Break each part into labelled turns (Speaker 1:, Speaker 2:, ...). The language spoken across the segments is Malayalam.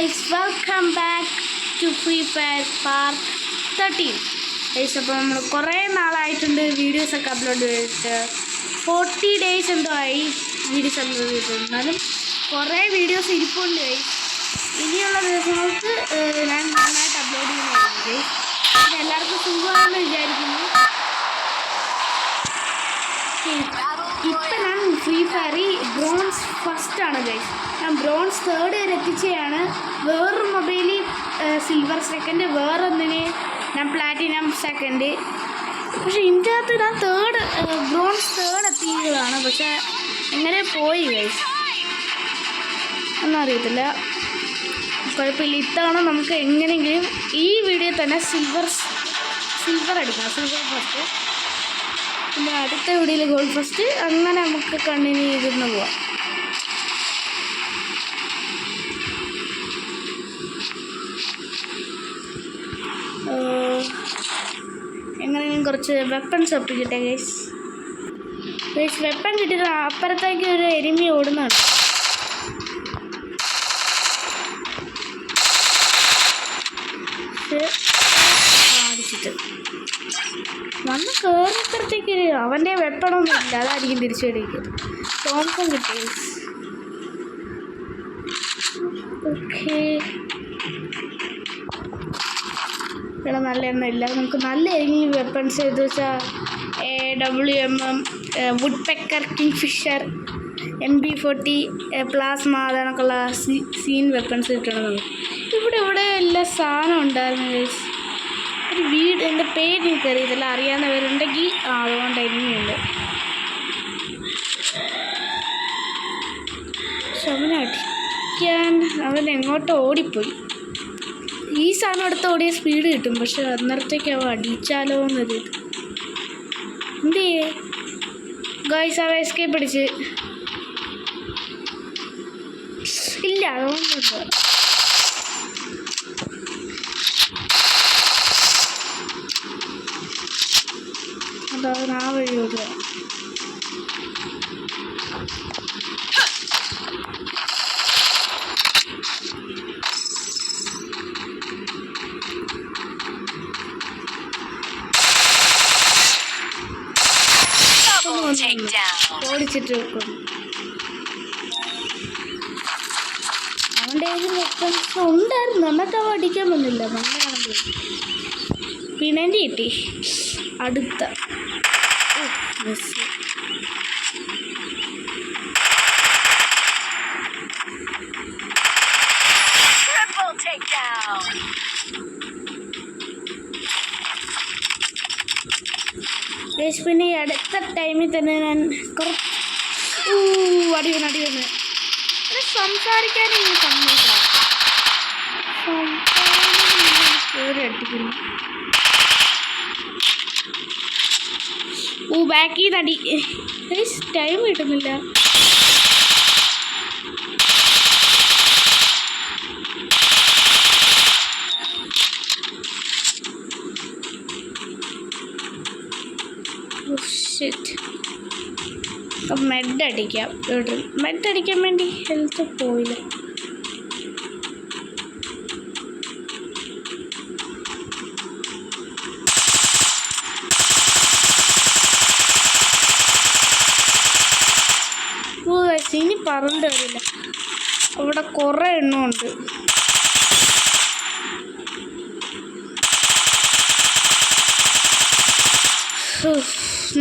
Speaker 1: guys, welcome back to Free Fire Part 13. Guys, അപ്പോൾ നമ്മൾ കുറേ നാളായിട്ടുണ്ട് വീഡിയോസൊക്കെ അപ്ലോഡ് ചെയ്തിട്ട് 40 days എന്തോ ആയി വീഡിയോസ് അപ്ലോഡ് ചെയ്തിട്ടുണ്ട്. എന്നാലും കുറേ വീഡിയോസ് ഇരിപ്പുണ്ട് ഗൈസ്. ഇനിയുള്ള ദിവസങ്ങൾക്ക് ഞാൻ നന്നായിട്ട് അപ്ലോഡ് ചെയ്യുന്നതായിരിക്കും ഗൈസ്. പിന്നെ എല്ലാവർക്കും സുഖമാണെന്ന് വിചാരിക്കുന്നു. ഇപ്പം ഞാൻ ഫ്രീ ഫയറിൽ ബ്രോൺസ് ഫസ്റ്റാണ് ഗൈസ്. ഞാൻ ബ്രോൺസ് 3rd വരെ എത്തിച്ചതാണ്. വേറൊരു മൊബൈലിൽ സിൽവർ സെക്കൻഡ്, വേറൊന്നിന് ഞാൻ പ്ലാറ്റിനം സെക്കൻഡ്. പക്ഷെ ഇതിൻ്റെ അകത്ത് ഞാൻ ബ്രോൺസ് 3rd എത്തിയതാണ്. പക്ഷെ എങ്ങനെ പോയി ഗൈസ് ഒന്നും അറിയത്തില്ല. കുഴപ്പമില്ല, ഇത്തവണ നമുക്ക് എങ്ങനെയെങ്കിലും ഈ വീഡിയോ തന്നെ സിൽവർ അടിക്കണം, സിൽവർ ഫസ്റ്റ്. പിന്നെ അടുത്ത വീഡിയോയിൽ ഗോൾഡ് ഫസ്റ്റ്. അങ്ങനെ നമുക്ക് കണ്ടിന്യൂ ചെയ്തിരുന്ന് പോവാം. എങ്ങനെയും കുറച്ച് വെപ്പൺസ് ഒപ്പിക്കട്ടെ ഗൈസ്. വെപ്പൺ കിട്ടിയത് അപ്പുറത്തേക്ക് ഒരു എരുമി ഓടുന്നുണ്ട്. അടിച്ചിട്ട് വന്ന് കയറിയപ്പോഴത്തേക്ക് അവൻ്റെ വെപ്പണൊന്നും ഇല്ല, അതായിരിക്കും തിരിച്ചടിക്ക്. തോംസൺ കിട്ടി. ഓക്കെ, ഇവിടെ നല്ല എണ്ണ ഇല്ല. നമുക്ക് നല്ല ഈ വെപ്പൺസ് എന്ന് വെച്ചാൽ AWM, woodpecker, kingfisher, MP40, plasma, അതൊക്കെയുള്ള സീൻ വെപ്പൺസ് കിട്ടണം. ഇവിടെ എല്ലാ സാധനം ഉണ്ടായിരുന്നു ഗൈസ്. ഒരു വീട്, എൻ്റെ പേര് എനിക്കറിയത്തില്ല, അറിയാവുന്നവരുണ്ടെങ്കിൽ അതുകൊണ്ട് എന്നെയുണ്ട്. പക്ഷെ അവൻ എങ്ങോട്ടോ ഓടിപ്പോയി. ഈ സാധനം എടുത്ത് ഓടിയ സ്പീഡ് കിട്ടും, പക്ഷെ അന്നേരത്തേക്ക് അവ അടിച്ചാലോ എന്നൊരു എന്ത് ചെയ്യേ ഗൈസ്. അവ എസ്കേപ്പ് അടിച്ച് ഇല്ല, അതുകൊണ്ടുണ്ട്. അതാണ് ആ വഴി ഓടുക. ഓടിച്ചിട്ട് വെക്കും. അവൻ്റെ വെപ്പൺസ് ഉണ്ടായിരുന്നു, എന്നിട്ട് അവ അടിക്കാൻ വന്നില്ല. മണ്ണാണെങ്കിൽ പിണന്തി കിട്ടി. അടുത്ത പിന്നെ ഈ അടുത്ത ടൈമിൽ തന്നെ ഞാൻ അടി വന്ന് സംസാരിക്കാനും സമ്മതിക്കണം. അടിക്കുന്നു. ബാക്കി നടി ടൈം കിട്ടുന്നില്ല. മെഡ് അടിക്കാം. മെഡ് അടിക്കാൻ വേണ്ടി ഹെൽത്ത് പോയില്ല. ഇനി പറഞ്ഞിട്ട് വരില്ല, അവിടെ കുറേ എണ്ണമുണ്ട്.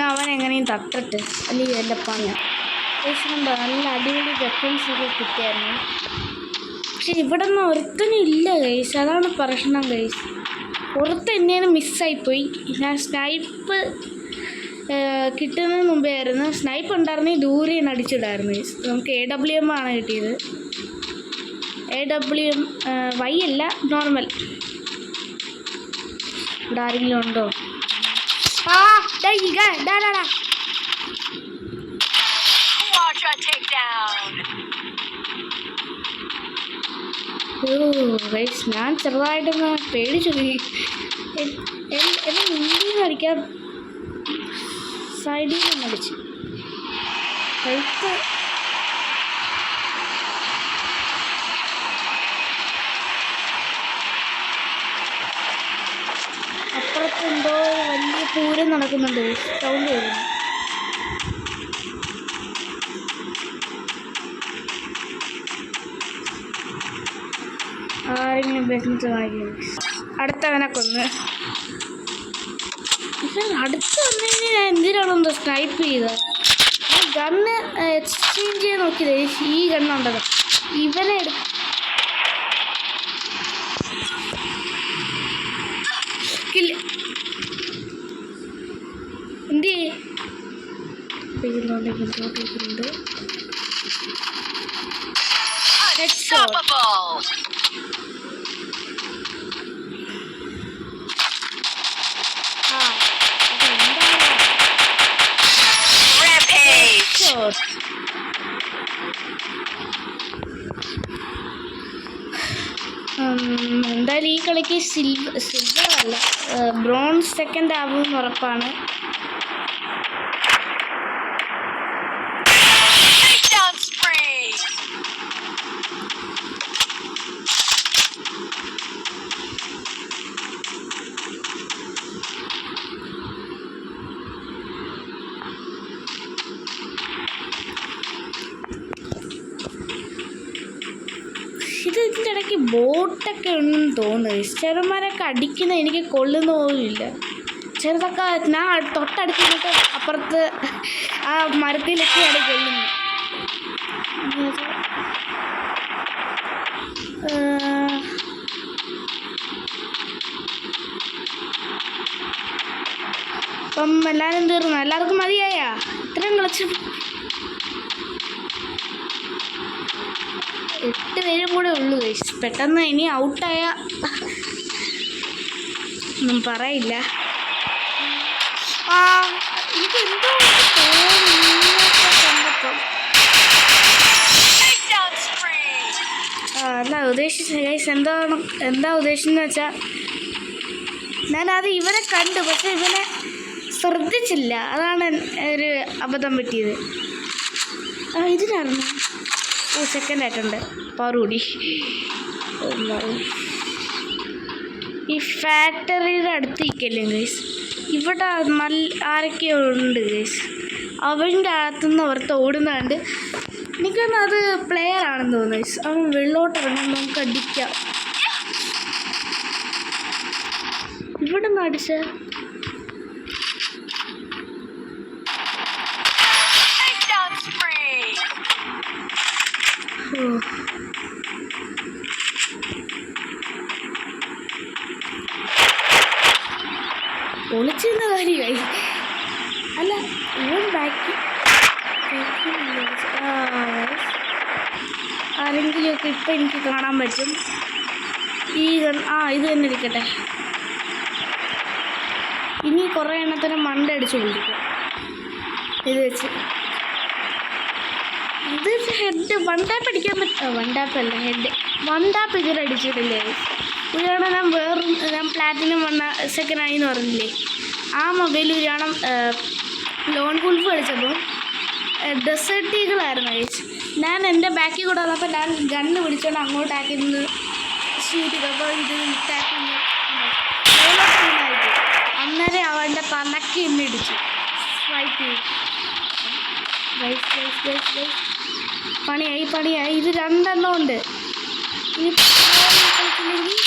Speaker 1: അവൻ എങ്ങനെയും തട്ടിട്ട് അല്ലെങ്കിൽ എൻ്റെ പണിയ. നല്ല അടിപൊളി വെപ്പൺസൊക്കെ കിട്ടിയായിരുന്നു. പക്ഷെ ഇവിടെ നിന്ന് ഒരുത്തനും ഇല്ല ഗൈസ്, അതാണ് പ്രശ്നം ഗൈസ്. പുറത്ത് എന്നെയാണ് മിസ്സായിപ്പോയി. ഞാൻ സ്നൈപ്പ് കിട്ടുന്നതിന് മുമ്പേ ആയിരുന്നു. സ്നൈപ്പ് ഉണ്ടായിരുന്നെങ്കിൽ ദൂരെ നിന്ന് അടിച്ചിടായിരുന്നു ഗൈസ്. നമുക്ക് AWM ആണ് കിട്ടിയത്. AWM Y അല്ല, നോർമൽ. ഇവിടെ ആരെങ്കിലും ഉണ്ടോ? ഞാൻ ചെറുതായിട്ടൊന്ന് പേടിച്ചു. എന്നെ മുന്നിൽ അടിക്കാൻ സൈഡിൽ നിന്ന് അടിച്ചു. പൂരം നടക്കുന്നുണ്ട്. സൗണ്ട് വരുന്നു. ആരെങ്കിലും ബിസിനസ് കാണിക്കുന്നു. അടുത്തവനെ കൊന്ന്. അടുത്ത് വന്നതിന് ഞാൻ എന്തിനാണെന്തോ സ്നൈപ്പ് ചെയ്തത്. ആ ഗണ്ണ് എക്സ്ചേഞ്ച് ചെയ്യാൻ നോക്കിയത്. ഈ ഗണ്ണുണ്ടത് ഇവനെ എന്ത് ചെയ്യുന്നുണ്ട്. എന്തായാലും ഈ കളിക്ക് സിൽവർ അല്ല ബ്രോൺസ് സെക്കൻഡ് ആവുമെന്ന് ഉറപ്പാണ്. ഇതിൻ്റെ ഇടയ്ക്ക് ബോട്ടൊക്കെ ഉണ്ടെന്ന് തോന്നുന്നു. ചെറുമാരൊക്കെ അടിക്കുന്ന എനിക്ക് കൊള്ളുന്ന പോലുമില്ല. ചെറുതൊക്കെ ഞാൻ തൊട്ടടുത്തിട്ട് അപ്പുറത്ത് ആ മരത്തിലൊക്കെയാണ് കൊള്ളുന്നത്. അപ്പം എല്ലാവരും തീർന്നു. എല്ലാവർക്കും മതിയായാ? ഇത്രയും കളിച്ചു 8 പേരും കൂടെ ഉള്ളൂ. പെട്ടെന്ന് ഇനി ഔട്ടായ ഒന്നും പറയില്ല. എനിക്ക് എന്തോ കണ്ടപ്പം എന്താ ഉദ്ദേശിച്ചത് ഗൈസ്? എന്താ ഉദ്ദേശിച്ചെന്ന് വെച്ചാൽ ഞാനത് ഇവനെ കണ്ടു, പക്ഷെ ഇവനെ ശ്രദ്ധിച്ചില്ല. അതാണ് ഒരു അബദ്ധം പറ്റിയത്. ഇതിനായിരുന്നു. സെക്കൻഡ് ആയിട്ടുണ്ട്. പവർ കൂടി. ഈ ഫാക്ടറിയുടെ അടുത്ത് ഇരിക്കല്ലേ ഗൈസ്, ഇവിടെ ആരൊക്കെയോ ഉണ്ട് ഗൈസ്. അവൻ്റെ അകത്തുനിന്ന് ഓർത്ത് ഓടുന്നുണ്ട്. എനിക്കൊന്നും അത് പ്ലെയർ ആണെന്ന് തോന്നുന്നു ഗൈസ്. അവൻ വെള്ളോട്ട് ഇറങ്ങാൻ നമുക്ക് അടിക്കാം. ഇവിടെ നിന്ന് അടിച്ച ഒളിച്ചിരുന്ന കാര്യമായി. അല്ല ഇവൻ ബാക്കി ആരെങ്കിലുമൊക്കെ ഇപ്പം എനിക്ക് കാണാൻ പറ്റും. ഇത് തന്നെ ഇരിക്കട്ടെ. ഇനി കുറേ എണ്ണത്തിന് മണ്ടടിച്ച് കൊണ്ടിരിക്കും ഇത് വെച്ച്. ഇത് ഹെഡ് വൺ ടാപ്പ് അടിക്കാൻ പറ്റും. വൺ ടാപ്പ് അല്ല, ഹെഡ് വൺ ടാപ്പ് ഇതുവരെ അടിച്ചിട്ടില്ലേ? ഇതാണ് ഞാൻ പ്ലാറ്റിനം സെക്കൻഡ് ആയി എന്ന് പറഞ്ഞില്ലേ, ആ മൊബൈൽ ഇതാണ്. ലോൺ ഗുൾഫ് കളിച്ചപ്പോൾ ഡെസേർട്ട് ഈഗിളായിരുന്നു ഗൈസ്. ഞാൻ എൻ്റെ ബാക്കിൽ കൂടെ വന്നപ്പോൾ ഞാൻ ഗണ്ണ് പിടിച്ചോണ്ട് അങ്ങോട്ട് ആക്കിന്ന് ഷൂട്ട് ചെയ്തപ്പോൾ ഇത് ടാക്കിന്ന് അന്നേരം അവൻ്റെ തലക്ക് എന്നെ ഇടിച്ചു. ഫൈറ്റ് ചെയ്തു. പണിയായി. ഇത് 2 എണ്ണം ഉണ്ട്. ഇനി കളിച്ചില്ലെങ്കിൽ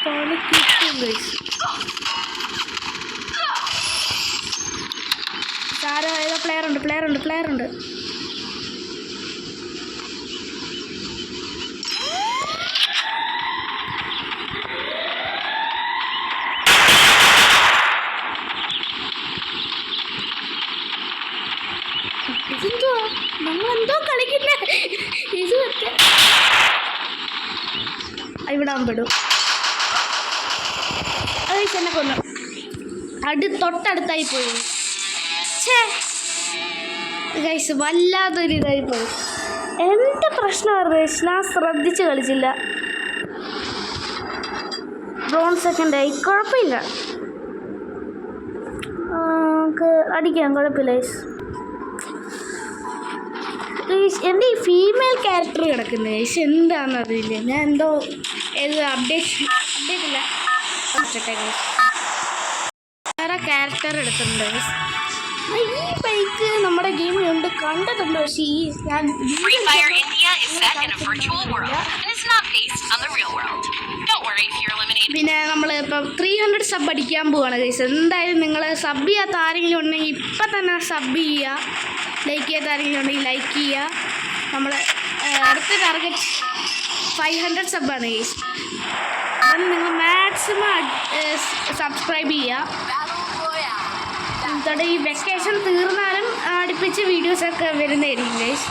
Speaker 1: പണി കിട്ടും ഗൈസ്. സാരോ ഏതോ പ്ലെയർ ഉണ്ട്. ഇതെന്തോ നമ്മളെന്തോ കളിക്കുന്ന ഇത് വെച്ച് ഇവിടെ ആകുമ്പോഴും അത് എന്നെ കൊന്നു. തൊട്ടടുത്തായി പോയി ഗൈസ്. വല്ലാത്തൊരു ഇതായി പോയി. എൻ്റെ പ്രശ്നമായിരുന്നു ഗൈസ്, ഞാൻ ശ്രദ്ധിച്ച് കളിച്ചില്ല. ബ്രോൺസ് സെക്കൻഡായി. കുഴപ്പമില്ല, നമുക്ക് അടിക്കാം. കുഴപ്പമില്ല ഗൈസ്. എൻ്റെ ഈ ഫീമെയിൽ ക്യാരക്ടർ കിടക്കുന്നത് ഗൈസ് എന്താണെന്ന് അറിയില്ല. ഞാൻ എന്തോ അപ്ഡേറ്റ് ഇല്ല. ക്യാരക്ടർ എടുത്തിട്ടുണ്ട്. ഈ ബൈക്ക് നമ്മുടെ ഗെയിമിലുണ്ട്, കണ്ടിട്ടുണ്ട്. പക്ഷേ ഞാൻ പിന്നെ നമ്മൾ ഇപ്പം 300 സബ് അടിക്കാൻ പോവാണ് ഗൈസ്. എന്തായാലും നിങ്ങൾ സബ് ചെയ്യാത്ത ആരെങ്കിലും ഉണ്ടെങ്കിൽ ഇപ്പം തന്നെ സബ് ചെയ്യുക. ലൈക്ക് ചെയ്യാത്ത ആരെങ്കിലും ഉണ്ടെങ്കിൽ ലൈക്ക് ചെയ്യുക. നമ്മൾ അടുത്ത ടാർഗറ്റ് 500 സബ്ബാണ് ഗൈസ്. അപ്പം നിങ്ങൾ മാക്സിമം സബ്സ്ക്രൈബ് ചെയ്യുക. എന്നിട്ട് ഈ വെക്കേഷൻ തീർന്നാലും അടുപ്പിച്ച് വീഡിയോസൊക്കെ വരുന്നതായിരിക്കും ഗൈസ്.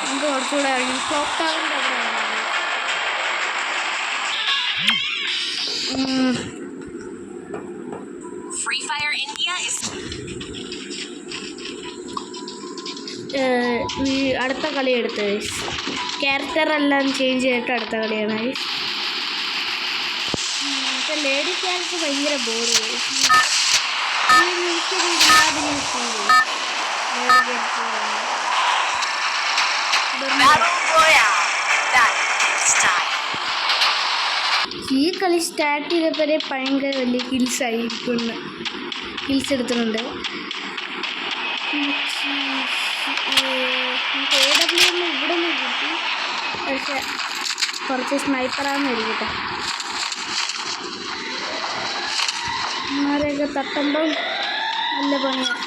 Speaker 1: നമുക്ക് കുറച്ചുകൂടെ ഇറങ്ങി ക്ലോക്ക് ടവറിൻ്റെ അടുത്ത കളി എടുത്ത് ഗൈസ്. ക്യാരക്ടറെല്ലാം ചേഞ്ച് ചെയ്തിട്ട് അടുത്ത കളിയാണ് ഗൈസ്. ലേഡി ക്യാരക്ടർ ഭയങ്കര ബോർ ഗൈസ്. ഈ കളി സ്റ്റാർട്ട് ചെയ്തപ്പോഴേ ഭയങ്കര വലിയ ഹിൽസ് ആയിരിക്കുന്നു. ഹിൽസ് എടുത്തിട്ടുണ്ട്. AW ഇവിടെ നിന്ന് കിട്ടി. പക്ഷെ കുറച്ച് സ്നൈപ്പറാന്ന് ഇരിക്കട്ടെ. ഇമാരെയൊക്കെ തട്ടുമ്പം നല്ല പണിയാണ്.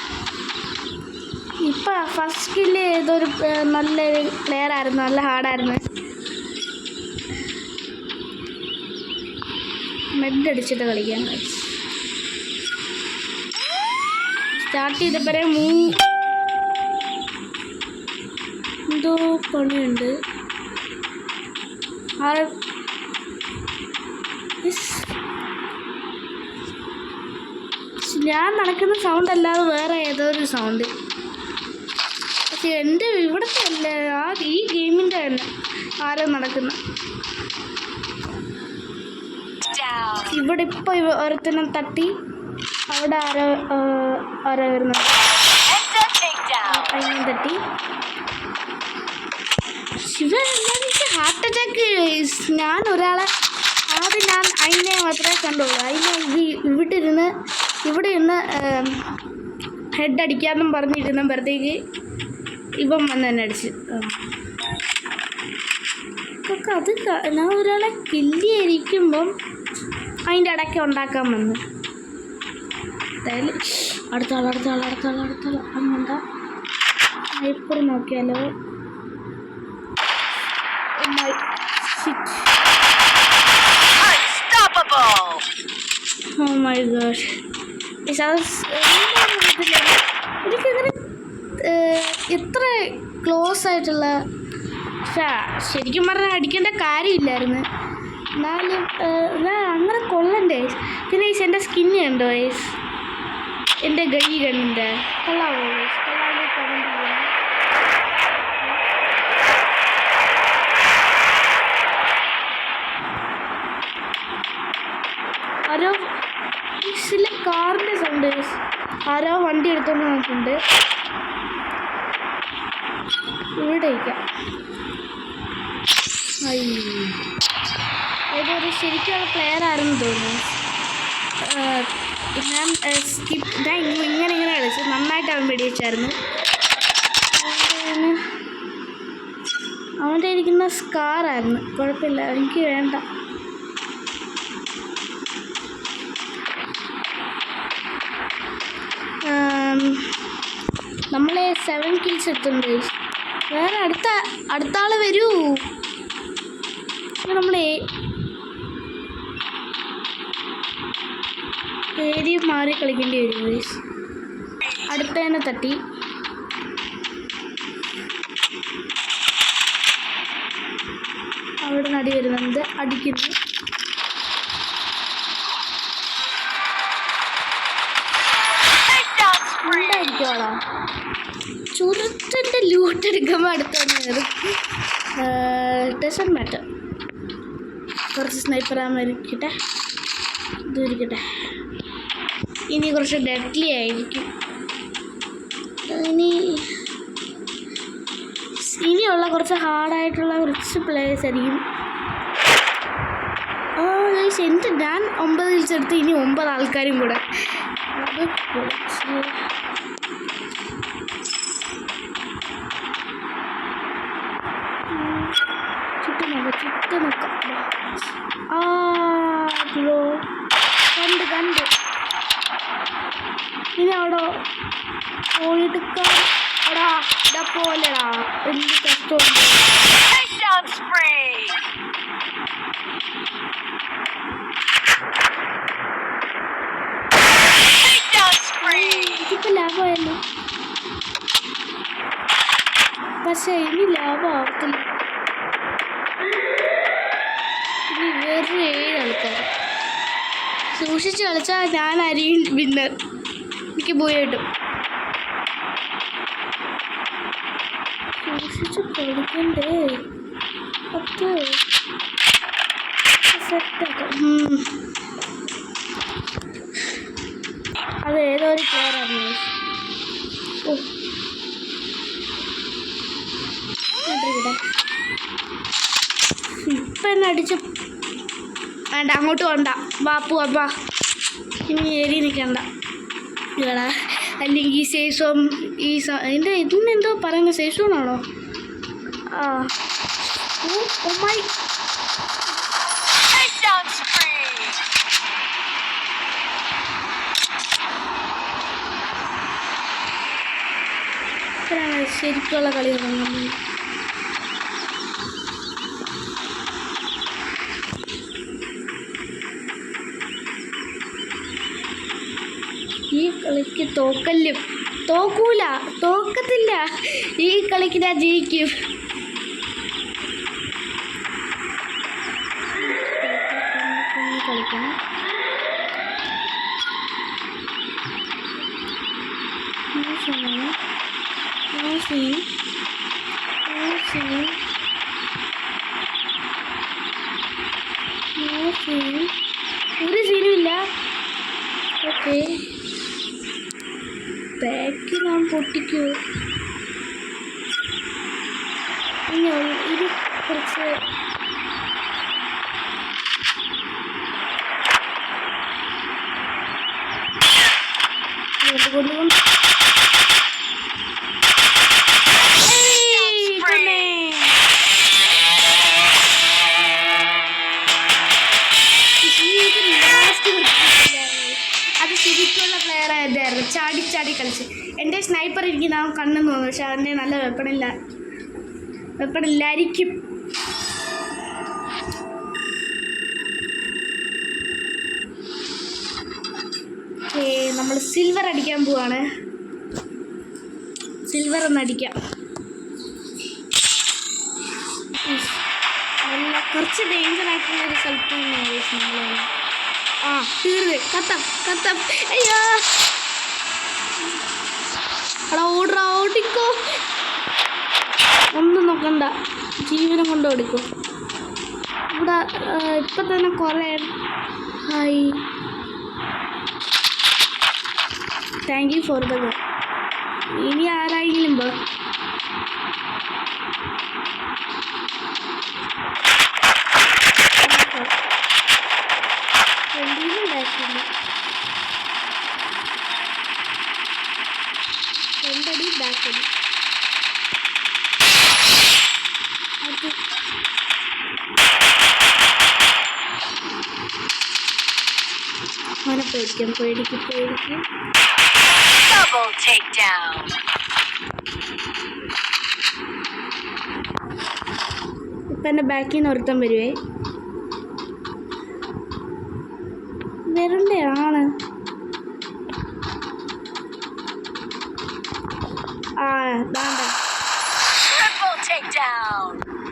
Speaker 1: ഇപ്പം ഫസ്റ്റ് സ്കില്ല് ഏതൊരു നല്ലൊരു പ്ലെയർ ആയിരുന്നു, നല്ല ഹാർഡായിരുന്നു. മെഡ് അടിച്ചിട്ട് കളിക്കാൻ കഴിച്ചു. സ്റ്റാർട്ട് ചെയ്തപ്പോഴേ എന്തോ പണിയുണ്ട്. ഞാൻ നടക്കുന്ന സൗണ്ട് അല്ലാതെ വേറെ ഏതോ ഒരു സൗണ്ട്. പക്ഷെ എൻ്റെ ഇവിടുത്തെ അല്ല, ഈ ഗെയിമിൻ്റെ തന്നെ ആരോ നടക്കുന്ന. ഇവിടെ ഇപ്പോൾ ഒരുത്തനം തട്ടി, അവിടെ ആരോ വരുന്നുണ്ട്. അതിനും തട്ടി. ശിവ എനിക്ക് ഹാർട്ട് അറ്റാക്ക്. ഞാൻ ഒരാളെ ആദ്യം അതിനെ മാത്രമേ കണ്ടുള്ളൂ. അതിനെ ഇവിടെ ഇരുന്ന് ഹെഡ് അടിക്കാമെന്നും പറഞ്ഞിരുന്നപ്പോഴത്തേക്ക് ഇവൻ വന്ന് തന്നെ അടിച്ച്. അത് ഞാൻ ഒരാളെ കില്ലിയിരിക്കുമ്പം അതിൻ്റെ ഇടയ്ക്ക് ഉണ്ടാക്കാൻ വന്നു. എന്തായാലും അടുത്താൾ അങ്ങോട്ടാ സ്നൈപ്പർ നോക്കിയാലോ. Oh my god. എനിക്കങ്ങനെ എത്ര ക്ലോസ് ആയിട്ടുള്ള ശരിക്കും പറഞ്ഞാൽ അടിക്കേണ്ട കാര്യമില്ലായിരുന്നു. എന്നാലും അങ്ങനെ കൊള്ളണ്ടേ. പിന്നെ എൻ്റെ സ്കിന്ന് കണ്ടോ വയസ്, എൻ്റെ ഗൈ കണ്ണിൻ്റെ കൊള്ളാവോ വയസ്? കൊള്ളാവോ? കമൻറ്റ് ചെയ്യാം. ആരോ കാറിൻ്റെ സൗണ്ട്, ആരോ വണ്ടി എടുത്തോണ്ട് നോക്കുന്നുണ്ട്. ഇവിടെ ഇരിക്കാം. ഏതൊരു ശരിക്കുള്ള പ്ലെയർ ആരെന്ന് തോന്നുന്നു. ഞാൻ ഇങ്ങനെ കളിച്ചു. നന്നായിട്ട് അവൻ വെടിവെച്ചായിരുന്നു. അവൻ്റെ ഇരിക്കുന്ന സ്കാറായിരുന്നു. കുഴപ്പമില്ല, എനിക്ക് വേണ്ട. നമ്മളെ 7 kills എടുത്തിട്ടുണ്ട്. വേറെ അടുത്ത ആൾ വരൂ. നമ്മളെ ഏരിയ മാറി കളിക്കേണ്ടി വരും. അടുത്തതിനെ തട്ടി. അവിടെ നടി വരുന്നുണ്ട്, അടിക്കുന്നു. ഉണ്ടായിരിക്കോളാ ചുരുത്തിൻ്റെ ലൂട്ട് എടുക്കുമ്പോൾ അടുത്തോണ്ട് കയറും. Doesn't matter. കുറച്ച് സ്നൈപ്പറായിരിക്കട്ടെ, ഇരിക്കട്ടെ. ഇനി കുറച്ച് ഡെഡ്ലി ആയിരിക്കും. ഇനിയുള്ള കുറച്ച് ഹാർഡായിട്ടുള്ള കുറച്ച് പ്ലേയേഴ്സ് ആയിരിക്കും. എൻ്റെ ഞാൻ 9 വിളിച്ചെടുത്ത് ഇനി 9 ആൾക്കാരും കൂടെ. അത് ചുറ്റും നോക്കാം. ബ്രോ കണ്ട് ഇനി അവിടെ പോയിട്ട് എടാ പോലെടാ എന്ത് കഷ്ടമുണ്ട്. ഇതിപ്പോൾ ലാഭമായല്ലോ, പക്ഷേ ഇനി ലാഭമാവത്തില്ല. ഇനി വേറൊരു 7 ആൾക്കാർ സൂക്ഷിച്ച് കളിച്ചാൽ ഞാനായിരിക്കും വിന്നർ. എനിക്ക് പോയി കിട്ടും. സൂക്ഷിച്ച് കളിക്കണ്ടേ, അത് സെറ്റാക്കാം. അത് ഏതോ ഒരു പ്ലെയറാണ്. ഇപ്പം എന്നെ അടിച്ച് വേണ്ട, അങ്ങോട്ട് വേണ്ട, വാപ്പു വാ ഇനി ഏരി നിൽക്കണ്ട ഇടാ. അല്ലെങ്കിൽ സേസോം എൻ്റെ ഇതിനെന്തോ പറയുന്നത്, സേസോണാണോ? ഓ മൈ ശരിക്കുള്ള കളി തുടങ്ങുന്നു. ഈ കളിക്ക് തോക്കത്തില്ല. ഈ കളിക്ക് ഞാൻ ജയിക്കും. കളിക്കണം. ഒരു സീനുമില്ല. ഓക്കെ, ബാക്ക് ഞാൻ പൊട്ടിക്കൂ. ഇത് കുറച്ച് കൊണ്ടുകൊണ്ട് അത് ശരിക്കുള്ള പ്ലെയർ ആയിരുന്നു. ചാടി കളിച്ച് എൻ്റെ സ്നൈപ്പർ ഇരിക്കുന്ന ആ കണ്ണെന്ന് തോന്നുന്നു, പക്ഷെ അവൻ്റെ നല്ല വെപ്പണില്ലായിരിക്കും. നമ്മൾ സിൽവർ അടിക്കാൻ പോവാണ്. സിൽവർ ഒന്ന് അടിക്കാം. കുറച്ച് ഡേഞ്ചർ ആയിട്ടുള്ളൊരു സ്ഥലത്ത് തന്നെയാണ്. തീർന്ന് കത്തം. അയ്യോ എടാ ഓടിക്കോ, ഒന്നും നോക്കണ്ട, ജീവനം കൊണ്ട് ഓടിക്കോ. ഇവിടെ ഇപ്പം തന്നെ കുറേ hi, thank you for the go. ഇനി ആരായെങ്കിലും പോ. രണ്ടടി ബാക്കടി. അവനെ പേടിക്കും. ഇപ്പം എൻ്റെ ബാക്കിൽ നിന്ന് ഒരുത്തം വരുവേ. വരണ്ടേ ആണ്.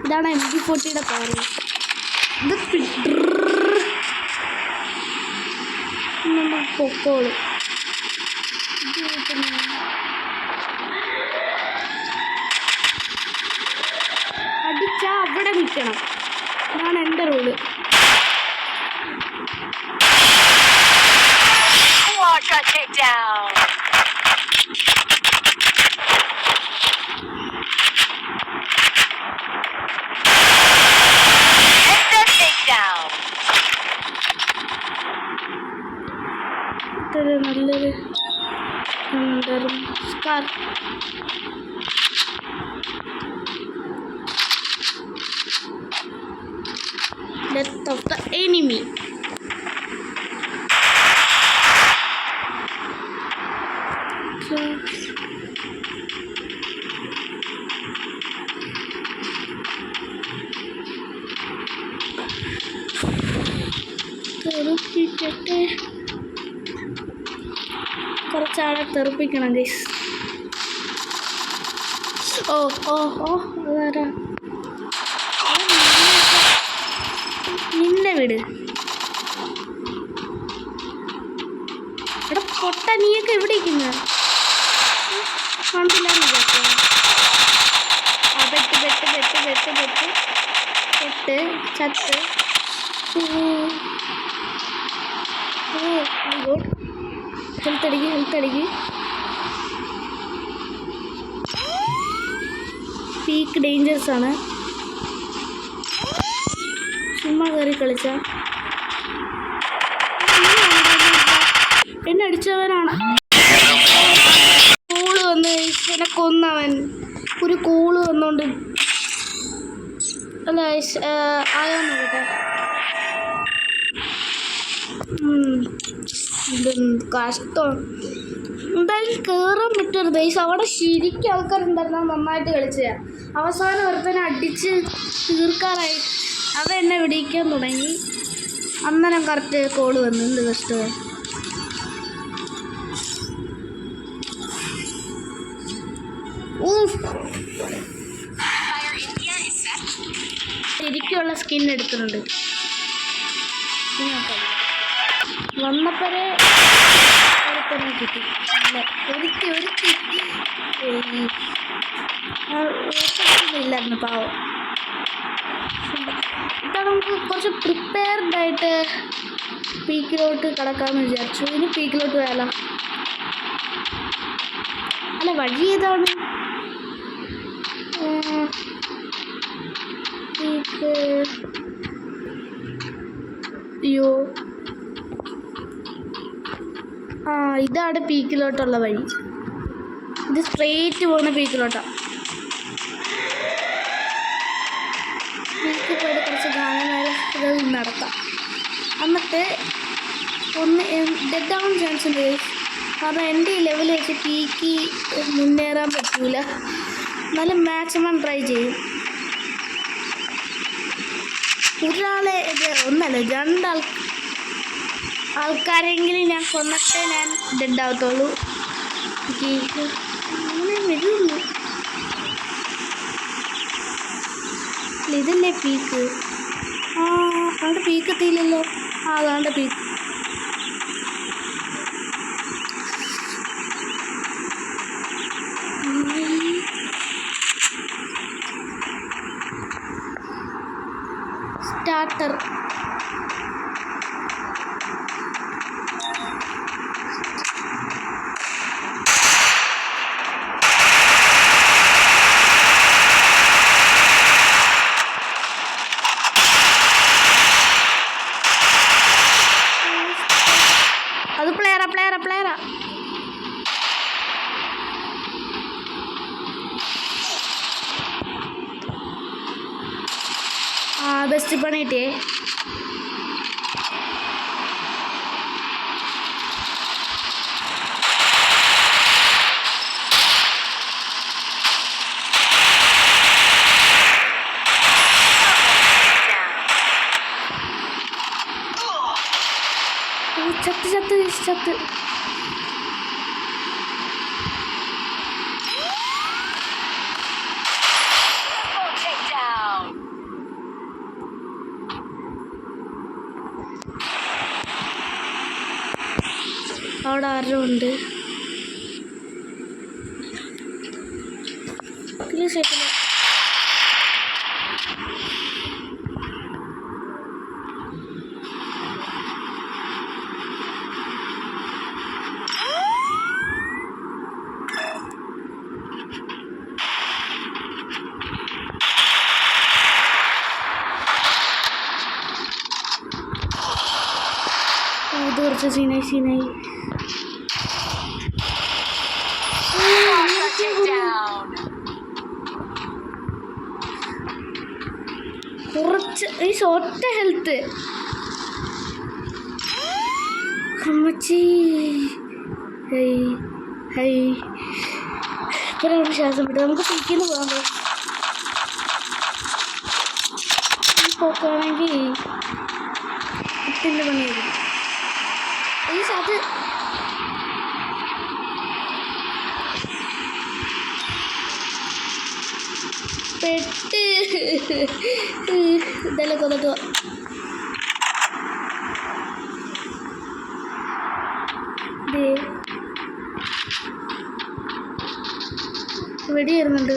Speaker 1: ഇതാണ് MP40 പവർ. ഇത് പൊക്കോളും. അടിച്ചാൽ അവിടെ നിൽക്കണം, ഇതാണ് എൻ്റെ rule. Car. Death of the enemy. തെറുപ്പിക്കട്ടെ. കുറച്ചാളെ തെറുപ്പിക്കണം ഗൈസ്. ഓ ഓ ഓ അതാരാ? നിന്റെ വീട് എടാ പൊട്ട, നീയൊക്കെ എവിടെ ഇരിക്കുന്നത്? കണ്ടില്ലാന്ന് വിചാരിച്ചോ? ആ പെട്ട് പെട്ട് പെട്ട് പെട്ട് പെട്ട് പെട്ട് ചത്ത്. ഹെൽത്ത് അടിക്ക്, ഹെൽത്ത് അടിക്ക്. പീക്ക് ഡേഞ്ചേഴ്സ് ആണ്. ചുമ്മാ കയറി കളിച്ച എന്നെ അടിച്ചവനാണ്. കോള് വന്ന് എന്നെ കൊന്നവൻ. ഒരു കോള് വന്നോണ്ട് അല്ല ആയോന്ന് കേട്ടെ. കഷ്ടം. എന്തായാലും കയറാൻ പറ്റരുത് ഗൈസ്. അവിടെ ശരിക്കും ആൾക്കാരുണ്ടായിരുന്ന നന്നായിട്ട് കളിച്ചതാ. അവസാനം ഒരുത്തനെ അടിച്ച് തീർക്കാറായി അവ എന്നെ വെടിയിക്കാൻ തുടങ്ങി. അന്നേരം കറക്റ്റ് കോള് വന്നു. എന്ത് കഷ്ടമാണ്. ശരിക്കുള്ള സ്കിൻ എടുത്തിട്ടുണ്ട്. വന്നപ്പോഴേ ഒരുത്തനെ കിട്ടി. ഇല്ലായിരുന്നു പാവം. ഇപ്പം നമുക്ക് കുറച്ച് പ്രിപ്പയർഡായിട്ട് പീക്കിലോട്ട് കിടക്കാമെന്ന് വിചാരിച്ചു. ഇനി പീക്കിലോട്ട് പോയാലോ? അല്ല, വഴി ഏതാണ്? പീക്ക്. അയ്യോ, ആ ഇതാണ് പീക്കിലോട്ടുള്ള വഴി. ഇത് സ്ട്രെയിറ്റ് പോകുന്ന പീക്കിലോട്ടാണ്. പീക്കിൽ പോയിട്ട് കുറച്ച് ഗാനമേള ഇത് നടത്താം. എന്നിട്ട് ഒന്ന് ഡെഡ് ആവാൻ ചാൻസ് ഉണ്ട്. കാരണം എൻ്റെ ഈ ലെവൽ വെച്ച് പീക്ക് മുന്നേറാൻ പറ്റൂല. എന്നാലും മാക്സിമം ട്രൈ ചെയ്യും. ഒരാളെ ഒന്നല്ല ആൾക്കാരെങ്കിലും ഞാൻ കൊന്നിട്ടേ ഞാൻ ഡെഡ് ആവത്തുള്ളൂ. അങ്ങനെ വരുള്ളൂ. ഇതല്ലേ പീക്ക്? ആ അവിടെ പീക്ക് എത്തിയില്ലല്ലോ. ആ അതാണ്ട് പീക്ക്. സ്റ്റാർട്ടർ. അത് പ്ലെയറാ. ആ ബെസ്റ്റ് പണി കിട്ടിയേ. ചത്ത്. അവിടെ ആരും ഉണ്ട്. ഇത് കുറച്ച് സീനായി. കുറച്ച് ഈ ഒറ്റ ഹെൽത്ത്. അമ്മച്ചി ഹൈ ഹൈ ഇപ്പം നമുക്ക് ശ്വാസം വിട്ടു. നമുക്ക് പിടിക്കുന്നു പോകാൻ പോക്കുകയാണെങ്കിൽ ഇത്തിൻ്റെ പണിയായിരിക്കും. ഈ അത് പെട്ട് ഇതെല്ലാം കൊന്നിട്ട് വെടി വരുന്നുണ്ട്.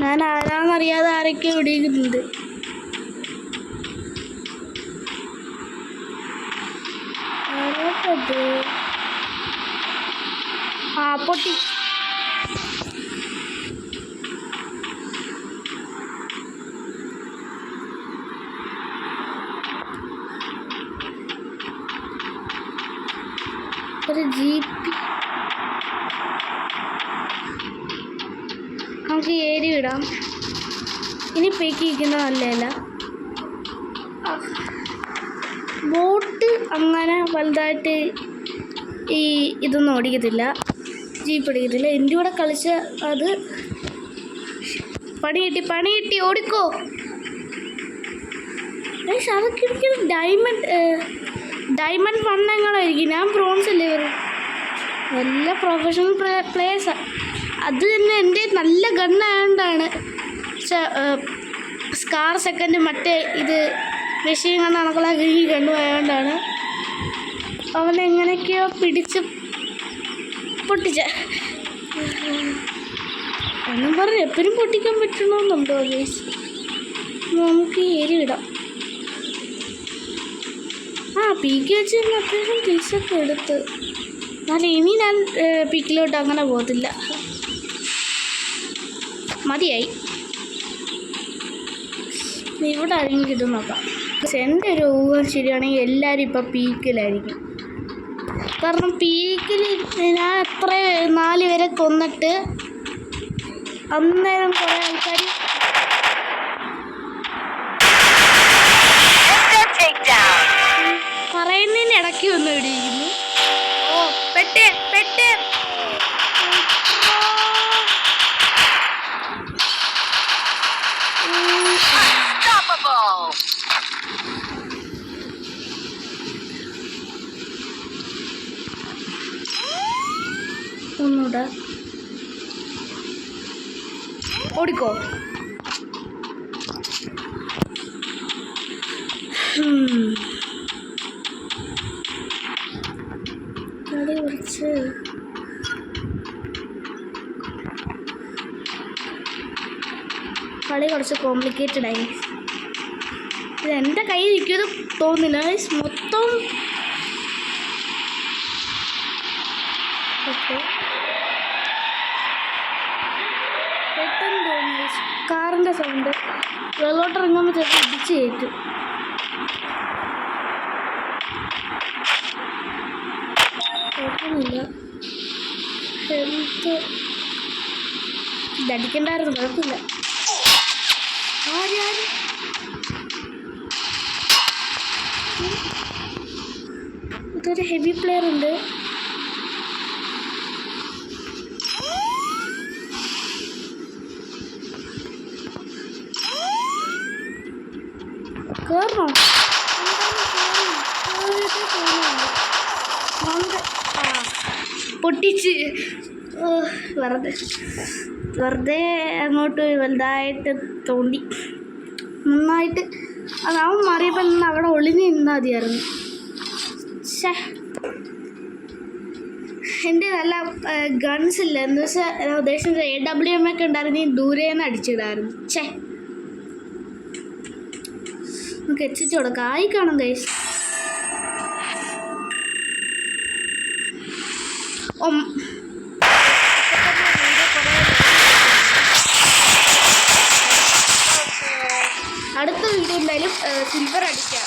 Speaker 1: ഞാൻ ആരാന്നറിയാതെ ആരൊക്കെ വെടിയുന്നുണ്ട്. ആ പൊട്ടി. ഒരു ജീപ്പ് നമുക്ക് ഏരി വിടാം. ഇനി പേക്കിരിക്കുന്നത് നല്ലതല്ല. ബോട്ട് അങ്ങനെ വലുതായിട്ട് ഇതൊന്നും ഓടിക്കത്തില്ല, ജീപ്പ് ഓടിക്കത്തില്ല. എൻ്റെ കൂടെ കളിച്ച അത് പണി കിട്ടി ഓടിക്കോ. അതൊക്കെ എനിക്ക് ഡയമണ്ട് വണ്ണെങ്ങളായിരിക്കും. ഞാൻ ബ്രോൺസ് അല്ലേ വരും. നല്ല പ്രൊഫഷണൽ പ്ലേയേഴ്സാണ്. അത് തന്നെ എൻ്റെ നല്ല ഗണ്ണായതുകൊണ്ടാണ്. സ്കാർ സെക്കൻഡ് മറ്റേ ഇത് മെഷീൻ ഗണ്ണ് കണക്കുള്ള ഈ ഗണ്ണു ആയതുകൊണ്ടാണ് അവനെങ്ങനെയൊക്കെയോ പിടിച്ച് പൊട്ടിച്ച. എന്നും പറഞ്ഞ് എപ്പോഴും പൊട്ടിക്കാൻ പറ്റണമെന്നുണ്ടോ ഗൈസ്? നമുക്ക് ഏരി ഇടാം. പീക്ക് വെച്ച് തന്നെ അത്യാവശ്യം കിൽസൊക്കെ എടുത്ത്. എന്നാലും ഇനി ഞാൻ പീക്കിലോട്ട് അങ്ങനെ പോകത്തില്ല. മതിയായി. ഇവിടെ ആരെങ്കിലും കിട്ടും നോക്കാം. എൻ്റെ ഒരു ഊഹം ശരിയാണെങ്കിൽ എല്ലാവരും ഇപ്പം പീക്കിലായിരിക്കും. കാരണം പീക്കിൽ ഞാൻ എത്ര 4 വരെ കൊന്നിട്ട് അന്നേരം കുറേ ആൾക്കാർ പറയുന്നതിന് ഇടയ്ക്ക് വന്ന് ഇടിയിരിക്കുന്നു. ഓ പെട്ട് ഒന്നൂടെ ഓടിക്കോ. കളി കുറച്ച് കോംപ്ലിക്കേറ്റഡ് ആയി. ഇത് എൻ്റെ കയ്യിൽ ഇരിക്കുന്നത് തോന്നുന്നില്ല. മൊത്തം പെട്ടെന്ന് തോന്നി കാറിൻ്റെ സൗണ്ട്. വെള്ളോട്ട് ഇറങ്ങുമ്പോൾ ചിലപ്പോൾ ഇടിച്ച് കയറ്റും. കുഴപ്പമൊന്നുമില്ല. ഹെൽത്ത് ഇതടിക്കണ്ടായിരുന്നു, കുഴപ്പമില്ല. ഇതൊരു ഹെവി പ്ലെയർ ഉണ്ട്. കയറണോ? പൊട്ടിച്ച് വെറുതെ അങ്ങോട്ട് വലുതായിട്ട് തോണ്ടി. നന്നായിട്ട് അവൻ മാറിയപ്പോൾ നിന്ന് അവിടെ ഒളിഞ്ഞ് നിന്നാൽ മതിയായിരുന്നു. എൻ്റെ നല്ല ഗൺസ് ഇല്ല. എന്ന് വെച്ചാൽ ഞാൻ ഉദ്ദേശിച്ചത് AWM ഒക്കെ ഉണ്ടായിരുന്നെങ്കിൽ ദൂരേന്ന് അടിച്ചിടായിരുന്നു. നമുക്ക് എത്തിച്ചു കൊടുക്കാം. ആയി കാണും ഗൈസ്. അടുത്ത വീഡിയോ എന്തായാലും സിൽവർ അടിക്കാം.